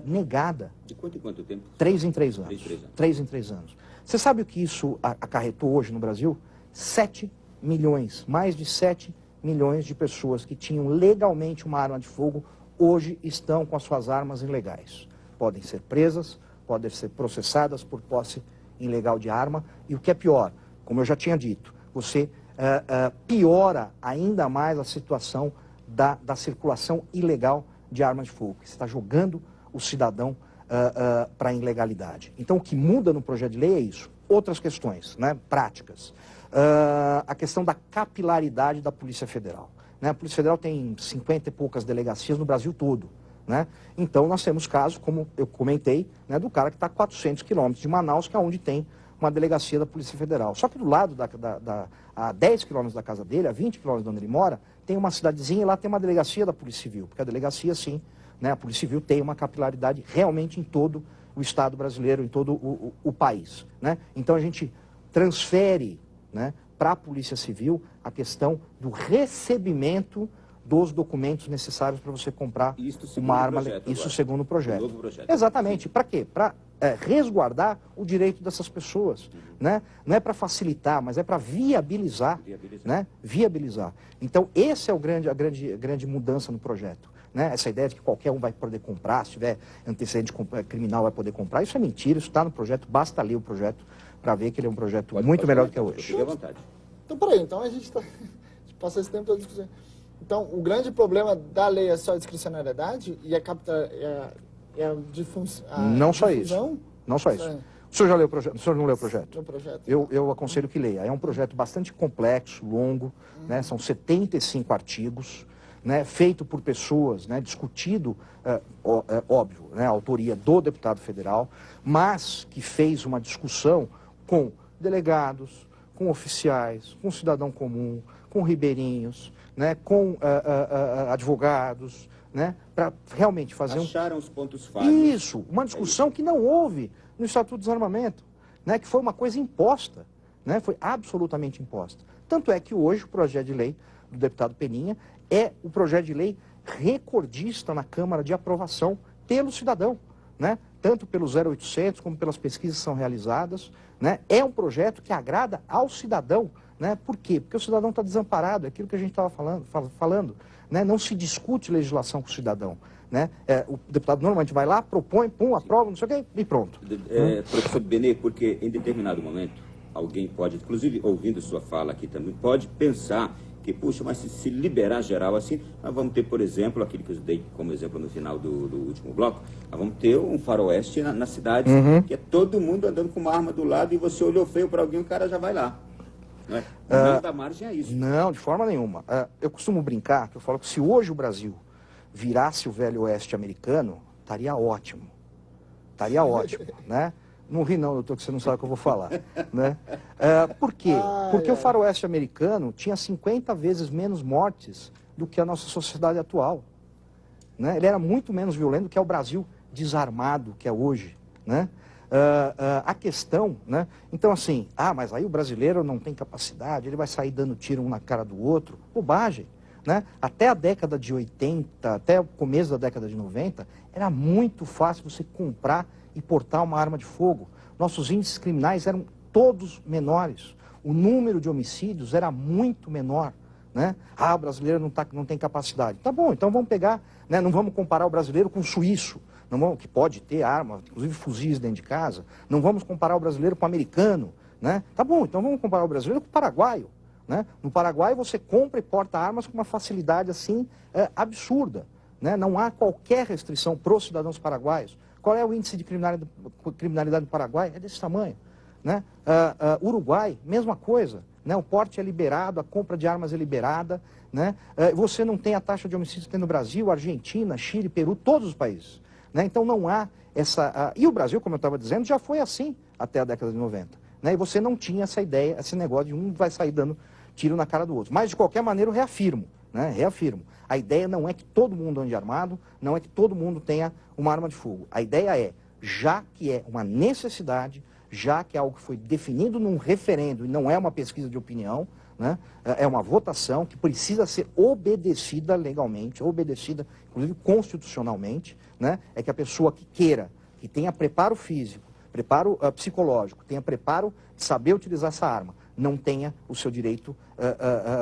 negada. De quanto em quanto tempo? 3 em 3 anos. 3 em 3 anos. Você sabe o que isso acarretou hoje no Brasil? 7 milhões, mais de 7 milhões de pessoas que tinham legalmente uma arma de fogo, hoje estão com as suas armas ilegais. Podem ser presas, podem ser processadas por posse ilegal de arma. E o que é pior, como eu já tinha dito, você piora ainda mais a situação da circulação ilegal de armas de fogo. Você está jogando o cidadão para a ilegalidade. Então, o que muda no projeto de lei é isso. Outras questões, né, práticas. A questão da capilaridade da Polícia Federal. Né? A Polícia Federal tem 50 e poucas delegacias no Brasil todo. Né? Então, nós temos casos, como eu comentei, né, do cara que está a 400 quilômetros de Manaus, que é onde tem uma delegacia da Polícia Federal. Só que do lado, a 10 quilômetros da casa dele, a 20 quilômetros de onde ele mora, tem uma cidadezinha e lá tem uma delegacia da Polícia Civil. Porque a delegacia, sim, né, a Polícia Civil tem uma capilaridade realmente em todo o Estado brasileiro, em todo o país. Né? Então, a gente transfere, né, para a Polícia Civil a questão do recebimento dos documentos necessários para você comprar uma arma. Isso segundo o projeto. Novo projeto. Exatamente. Para quê? Para resguardar o direito dessas pessoas. Né? Não é para facilitar, mas é para viabilizar. Né? Viabilizar. Então, essa é a grande mudança no projeto. Né? Essa ideia de que qualquer um vai poder comprar, se tiver antecedente criminal vai poder comprar, isso é mentira, isso está no projeto, basta ler o projeto para ver que ele é um projeto muito melhor do que é hoje. Fique à vontade. Então, peraí, então a gente passa esse tempo todo discutindo. Então, o grande problema da lei é só a discricionariedade e a Não só difusão? isso. Não só isso. O senhor já leu o projeto? O senhor não leu o projeto? No projeto. Eu aconselho que leia. É um projeto bastante complexo, longo, né? São 75 artigos, né? Feito por pessoas, né? Discutido, óbvio, né? A autoria do deputado federal, mas que fez uma discussão com delegados, com oficiais, com cidadão comum, com ribeirinhos, né? Com advogados, né? Para realmente fazer Acharam os pontos falhos. Isso, uma discussão que não houve no Estatuto do Desarmamento, né? Que foi uma coisa imposta, né? Foi absolutamente imposta. Tanto é que hoje o projeto de lei do deputado Peninha é o projeto de lei recordista na Câmara de aprovação pelo cidadão, né? Tanto pelo 0800 como pelas pesquisas que são realizadas, né? É um projeto que agrada ao cidadão, né? Por quê? Porque o cidadão está desamparado, é aquilo que a gente estava falando, né? Não se discute legislação com o cidadão, né? O deputado normalmente vai lá, propõe, aprova, não sei o quê, e pronto. Professor Benê, porque em determinado momento, alguém pode, inclusive ouvindo sua fala aqui também, pode pensar que, puxa, mas se liberar geral assim, nós vamos ter, por exemplo, aquele que eu dei como exemplo no final do último bloco, nós vamos ter um faroeste na cidade, que é todo mundo andando com uma arma do lado e você olhou feio para alguém, o cara já vai lá. Não é? Não dá margem a isso. Não, de forma nenhuma. Eu costumo brincar, que eu falo que se hoje o Brasil virasse o velho oeste americano, estaria ótimo. Estaria ótimo, né? Não ri não, doutor, que você não sabe o que eu vou falar, né? Por quê? Porque o faroeste americano tinha 50 vezes menos mortes do que a nossa sociedade atual, né? Ele era muito menos violento do que é o Brasil desarmado que é hoje, né? A questão, né? Então assim, mas aí o brasileiro não tem capacidade, ele vai sair dando tiro um na cara do outro, bobagem, né? Até a década de 80, até o começo da década de 90, era muito fácil você comprar e portar uma arma de fogo. Nossos índices criminais eram todos menores. O número de homicídios era muito menor, né? O brasileiro não tem capacidade. Tá bom, então vamos pegar, né? Não vamos comparar o brasileiro com o suíço, que pode ter arma, inclusive fuzis dentro de casa. Não vamos comparar o brasileiro com o americano, né? Tá bom, então vamos comparar o brasileiro com o paraguaio, né? No Paraguai você compra e porta armas com uma facilidade assim absurda, né? Não há qualquer restrição para os cidadãos paraguaios. Qual é o índice de criminalidade no Paraguai? É desse tamanho, né? Uruguai, mesma coisa, né? O porte é liberado, a compra de armas é liberada, né? Você não tem a taxa de homicídios que tem no Brasil, Argentina, Chile, Peru, todos os países, né? Então não há essa... E o Brasil, como eu estava dizendo, já foi assim até a década de 90, né? E você não tinha essa ideia, esse negócio de um vai sair dando tiro na cara do outro. Mas, de qualquer maneira, eu reafirmo, né? Reafirmo. A ideia não é que todo mundo ande armado, não é que todo mundo tenha uma arma de fogo. A ideia é, já que é uma necessidade, já que é algo que foi definido num referendo e não é uma pesquisa de opinião, né? É uma votação que precisa ser obedecida legalmente, obedecida, inclusive constitucionalmente, né? É que a pessoa que queira, que tenha preparo físico, preparo psicológico, tenha preparo de saber utilizar essa arma, não tenha o seu direito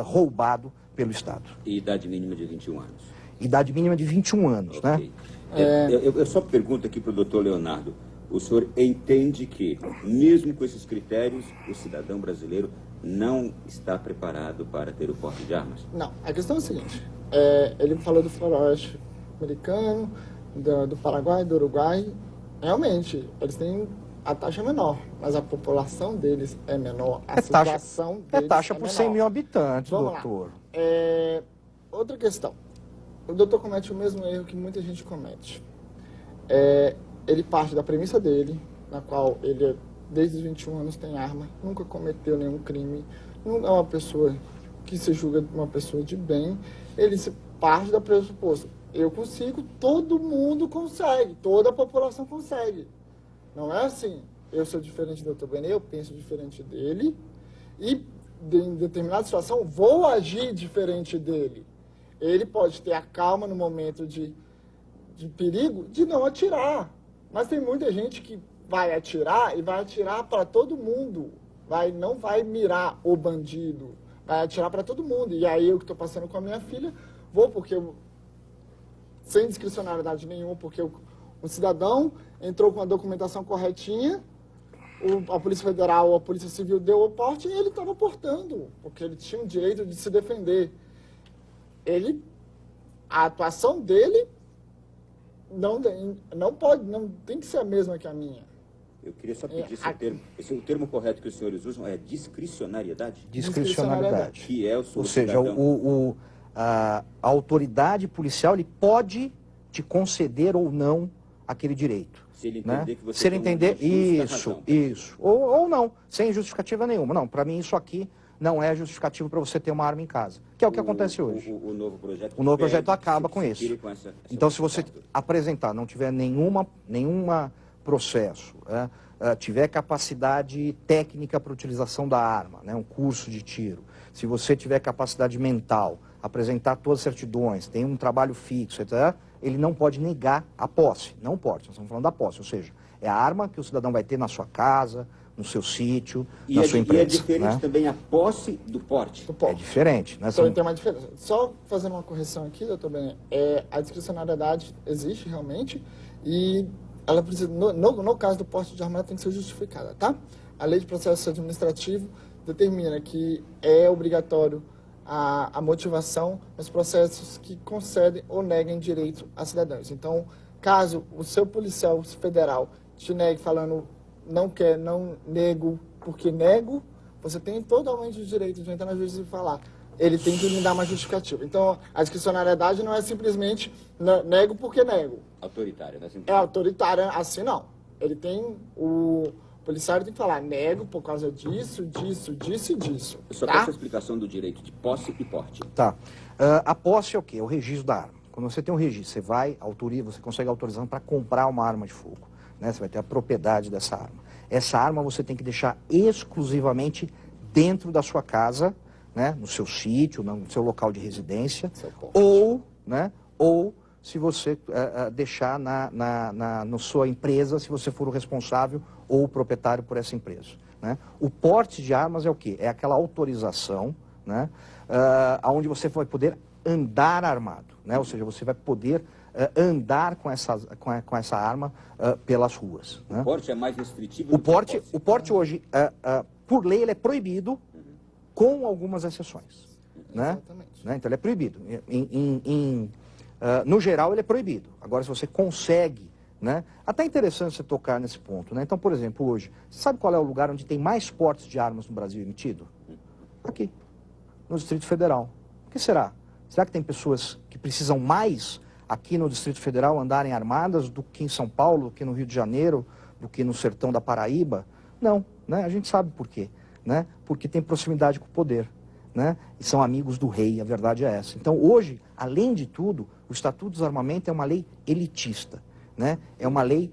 roubado pelo Estado. E idade mínima de 21 anos? Idade mínima de 21 anos, okay, né? Eu só pergunto aqui para o doutor Leonardo, o senhor entende que, mesmo com esses critérios, o cidadão brasileiro não está preparado para ter o porte de armas? Não, a questão é a seguinte, ele falou do faroeste americano, do Paraguai, do Uruguai, realmente, eles têm a taxa menor, mas a população deles é menor, a situação deles taxa por 100 mil habitantes, Vamos doutor. Lá. Outra questão, o doutor comete o mesmo erro que muita gente comete. Ele parte da premissa dele, na qual ele, desde os 21 anos, tem arma, nunca cometeu nenhum crime, não é uma pessoa que se julga uma pessoa de bem, ele se parte da pressuposto. Eu consigo, todo mundo consegue, toda a população consegue. Não é assim, eu sou diferente do Dr. Benê, eu penso diferente dele e em determinada situação vou agir diferente dele. Ele pode ter a calma no momento de perigo de não atirar, mas tem muita gente que vai atirar e vai atirar para todo mundo, não vai mirar o bandido, vai atirar para todo mundo. E aí eu que estou passando com a minha filha, vou porque sem discricionariedade nenhuma, porque o cidadão entrou com a documentação corretinha, a Polícia Federal ou a Polícia Civil deu o porte e ele estava portando, porque ele tinha o direito de se defender. a atuação dele não tem que ser a mesma que a minha. Eu queria só pedir o termo correto que os senhores usam é discricionariedade? Discricionariedade. Que é o Ou seja, a autoridade policial ele pode te conceder ou não aquele direito. Se ele entender, né? que você Se ele entender, razão. Isso. Ou não, sem justificativa nenhuma. Não, para mim isso aqui não é justificativo para você ter uma arma em casa. Que é o que acontece hoje. O novo projeto, o novo projeto acaba com isso. Com essa então, se você apresentar, não tiver nenhuma processo, tiver capacidade técnica para utilização da arma, né, um curso de tiro, se você tiver capacidade mental, apresentar todas as certidões, tem um trabalho fixo, etc., ele não pode negar a posse. Não pode, nós estamos falando da posse, ou seja, é a arma que o cidadão vai ter na sua casa, no seu sítio, na sua empresa. E é diferente, né, também a posse do porte. É diferente. Né? Então, tem uma diferença. Só fazendo uma correção aqui, doutor Bené, a discricionariedade existe realmente e ela precisa, no caso do porte de arma, ela tem que ser justificada, tá? A Lei de Processo Administrativo determina que é obrigatório a motivação nos processos que concedem ou neguem direito a cidadãos. Então, caso o seu policial federal te negue falando não nego porque nego, você tem totalmente o direito de entrar na justiça e falar. Ele tem que me dar uma justificativa. Então, a discricionariedade não é simplesmente nego porque nego. Autoritária, né? É autoritária, assim não. Ele tem o policial tem que falar, nego por causa disso, disso, disso e disso. Eu só tá? peço a explicação do direito de posse e porte. Tá. A posse é o quê? É o registro da arma. Quando você tem um registro, você consegue autorização para comprar uma arma de fogo. Né? Você vai ter a propriedade dessa arma. Essa arma você tem que deixar exclusivamente dentro da sua casa, né? No seu sítio, no seu local de residência, ou se você deixar na sua empresa, se você for o responsável ou o proprietário por essa empresa. Né? O porte de armas é o quê? É aquela autorização, né? Onde você vai poder andar armado, né? Ou seja, você vai poder andar com essa arma pelas ruas. Né? O porte é mais restritivo? O porte hoje, por lei, ele é proibido, com algumas exceções. Né? Então, ele é proibido. No geral, ele é proibido. Agora, se você consegue, né? Até interessante você tocar nesse ponto. Né? Então, por exemplo, hoje, você sabe qual é o lugar onde tem mais portes de armas no Brasil emitido? Aqui, no Distrito Federal. Por que será? Será que tem pessoas que precisam mais aqui no Distrito Federal andarem armadas do que em São Paulo, do que no Rio de Janeiro, do que no sertão da Paraíba? Não, né? A gente sabe por quê. Né? Porque tem proximidade com o poder, né? E são amigos do rei, a verdade é essa. Então, hoje, além de tudo, o Estatuto do Desarmamento é uma lei elitista, né? É uma lei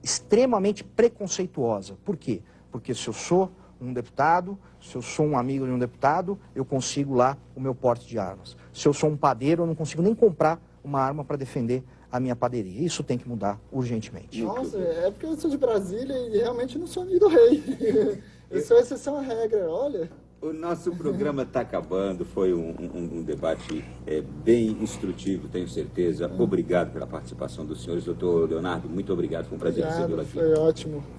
extremamente preconceituosa. Por quê? Porque se eu sou um deputado, se eu sou um amigo de um deputado, eu consigo lá o meu porte de armas. Se eu sou um padeiro, eu não consigo nem comprar uma arma para defender a minha padaria. Isso tem que mudar urgentemente. Nossa, é porque eu sou de Brasília e realmente não sou amigo do rei. Eu sou exceção à regra, olha. O nosso programa está acabando, foi um debate bem instrutivo, tenho certeza. Obrigado pela participação dos senhores. Doutor Leonardo, muito obrigado, foi um prazer recebê-lo aqui.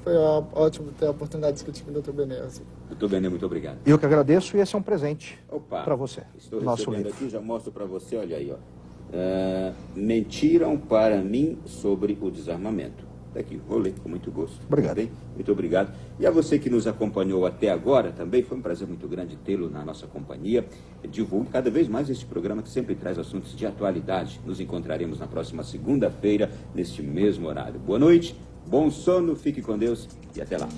Foi ótimo ter a oportunidade de discutir com o doutor Bené. Doutor Bené, muito obrigado. Eu que agradeço e esse é um presente para você. Estou nosso recebendo livro. aqui, já mostro para você, olha aí, ó. Mentiram para mim sobre o desarmamento. Daqui, vou ler com muito gosto. Obrigado. Bem? Muito obrigado. E a você que nos acompanhou até agora também, foi um prazer muito grande tê-lo na nossa companhia. Divulgue cada vez mais este programa que sempre traz assuntos de atualidade. Nos encontraremos na próxima segunda-feira, neste mesmo horário. Boa noite, bom sono, fique com Deus e até lá.